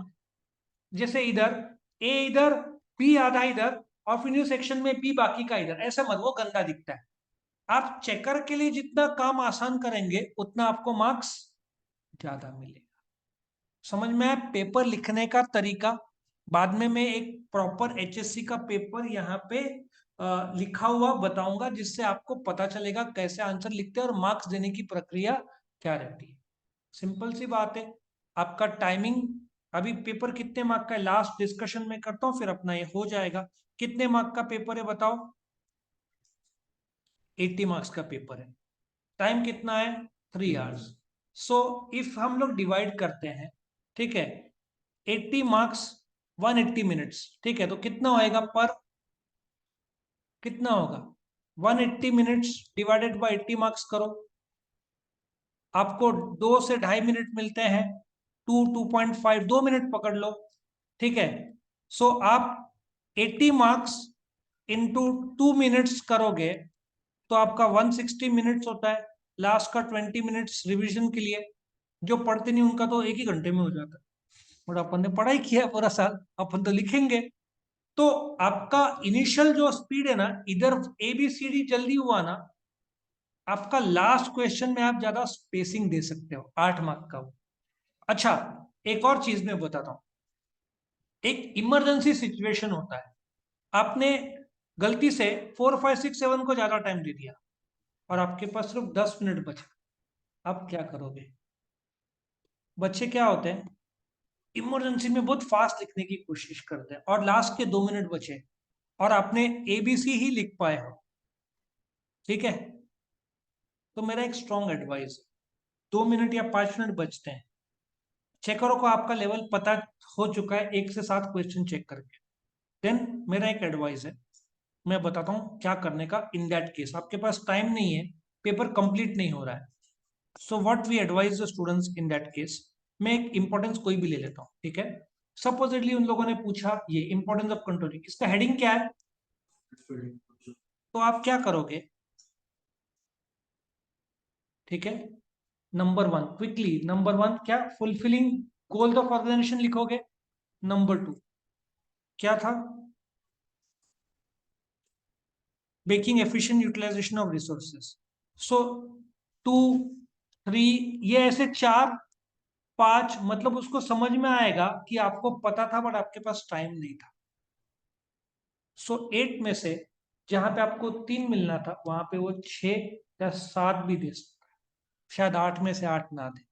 जैसे इधर ए इधर, बी आधा इधर, और फिर न्यू सेक्शन में बी बाकी का इधर, ऐसा मत, वो गंदा दिखता है। आप चेकर के लिए जितना काम आसान करेंगे उतना आपको मार्क्स ज्यादा मिलेगा। समझ में आया पेपर लिखने का तरीका। बाद में मैं एक प्रॉपर HSC का पेपर यहाँ पे लिखा हुआ बताऊंगा, जिससे आपको पता चलेगा कैसे आंसर लिखते हैं और मार्क्स देने की प्रक्रिया क्या रहती है। सिंपल सी बात है। आपका टाइमिंग, अभी पेपर कितने मार्क का है लास्ट डिस्कशन में करता हूँ, फिर अपना ये हो जाएगा। कितने मार्क का पेपर है बताओ, 80 मार्क्स का पेपर है। टाइम कितना है, 3 आवर्स। सो इफ हम लोग डिवाइड करते हैं, ठीक है, 80 मार्क्स 180 मिनट्स, ठीक है, तो कितना होएगा पर, कितना होगा, 180 मिनट्स डिवाइडेड बाय 80 मार्क्स करो, आपको 2 से 2.5 मिनट मिलते हैं, 2.5 2 मिनट पकड़ लो, ठीक है। सो आप 80 मार्क्स इंटू 2 मिनट्स करोगे तो आपका 160 मिनट्स होता है। लास्ट का 20 मिनट्स रिवीजन के लिए, जो पढ़ते नहीं उनका तो 1 ही घंटे में हो जाता है, और अपन ने पढ़ाई किया है पूरा साल, अपन तो लिखेंगे। तो आपका इनिशियल जो स्पीड है ना, इधर ABCD जल्दी हुआ ना, आपका लास्ट क्वेश्चन में आप ज्यादा स्पेसिंग दे सकते हो, 8 मार्क का। अच्छा एक और चीज मैं बताता हूँ, एक इमरजेंसी सिचुएशन होता है, आपने गलती से 4 5 6 7 को ज्यादा टाइम दे दिया और आपके पास सिर्फ 10 मिनट बचे, आप क्या करोगे। बच्चे क्या होते हैं, इमरजेंसी में बहुत फास्ट लिखने की कोशिश करते हैं, और लास्ट के 2 मिनट बचे और आपने ABC ही लिख पाए हो, ठीक है, तो मेरा एक स्ट्रॉन्ग एडवाइस है, 2 मिनट या 5 मिनट बचते हैं, चेकरों को आपका लेवल पता हो चुका है 1 से 7 क्वेश्चन चेक करके। देन मेरा एक एडवाइस है, मैं बताता हूँ क्या करने का इन दैट केस, आपके पास टाइम नहीं है, पेपर कंप्लीट नहीं हो रहा है। So what we advise the students in that case, मैं एक इंपॉर्टेंस कोई भी ले लेता हूँ, ठीक है। सपोजिटली उन लोगों ने पूछा ये इंपॉर्टेंस ऑफ कंट्रोलिंग, इसका हेडिंग क्या है, तो आप क्या करोगे, ठीक है, नंबर 1 क्विकली, नंबर 1 क्या, फुलफिलिंग गोल्स ऑफ ऑर्गेनाइजेशन लिखोगे। नंबर 2 क्या था, making efficient utilization of resources. So 2 3, ये ऐसे 4 5, मतलब उसको समझ में आएगा कि आपको पता था बट आपके पास टाइम नहीं था। सो 8 में से जहां पे आपको 3 मिलना था, वहां पे वो 6 या 7 भी दे सकता है, शायद 8 में से 8 ना दे,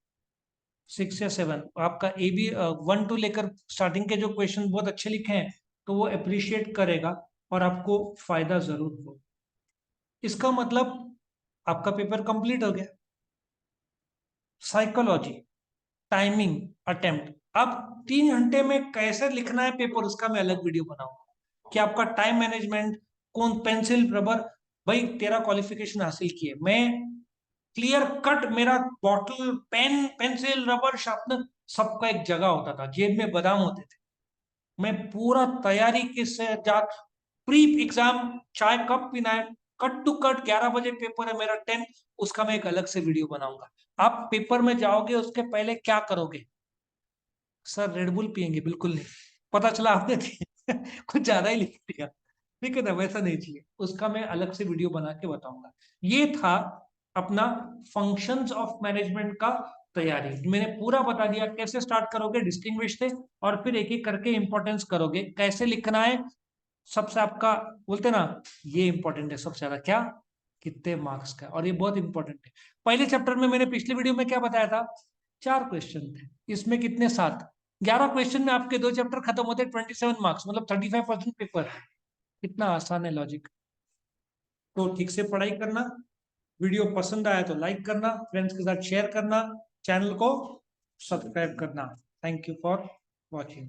6 या 7। आपका AB 1 2 लेकर स्टार्टिंग के जो क्वेश्चन बहुत अच्छे लिखे हैं, तो वो अप्रिशिएट करेगा और आपको फायदा जरूर हो। इसका मतलब आपका पेपर कंप्लीट हो गया। Psychology, timing, attempt. अब 3 घंटे में कैसे लिखना है पेपर, उसका मैं अलग वीडियो बनाऊंगा कि आपका टाइम मैनेजमेंट, कौन पेंसिल रबर, भाई तेरा क्वालिफिकेशन हासिल किए, मैं क्लियर कट, मेरा bottle pen pencil rubber sharpener सबका एक जगह होता था, जेब में बादाम होते थे, मैं पूरा तैयारी के साथ प्री एग्जाम चाय कब पीना है, कट टू कट 11 बजे पेपर है मेरा 10, उसका मैं एक अलग से वीडियो बनाऊंगा। आप पेपर में जाओगे उसके पहले क्या करोगे? सर रेडबुल पियेंगे? बिल्कुल नहीं, पता चला आपने कुछ ज्यादा ही लिख दिया, ठीक है ना, वैसा नहीं चाहिए, उसका मैं अलग से वीडियो बना के बताऊंगा। ये था अपना फंक्शंस ऑफ मैनेजमेंट का तैयारी, मैंने पूरा बता दिया कैसे स्टार्ट करोगे डिस्टिंग्विश से, और फिर एक एक करके इंपॉर्टेंस करोगे, कैसे लिखना है, सबसे आपका बोलते ना, ये इंपॉर्टेंट है सबसे ज्यादा, क्या, कितने मार्क्स का, और ये बहुत इंपॉर्टेंट है। पहले चैप्टर में मैंने पिछले वीडियो में क्या बताया था, 4 क्वेश्चन थे, इसमें कितने, 7, 11 क्वेश्चन में आपके 2 चैप्टर खत्म होते हैं, 27 मार्क्स, मतलब 35% पेपर है। कितना आसान है लॉजिक। तो ठीक से पढ़ाई करना, वीडियो पसंद आया तो लाइक करना, फ्रेंड्स के साथ शेयर करना, चैनल को सब्सक्राइब करना। Thank you for watching.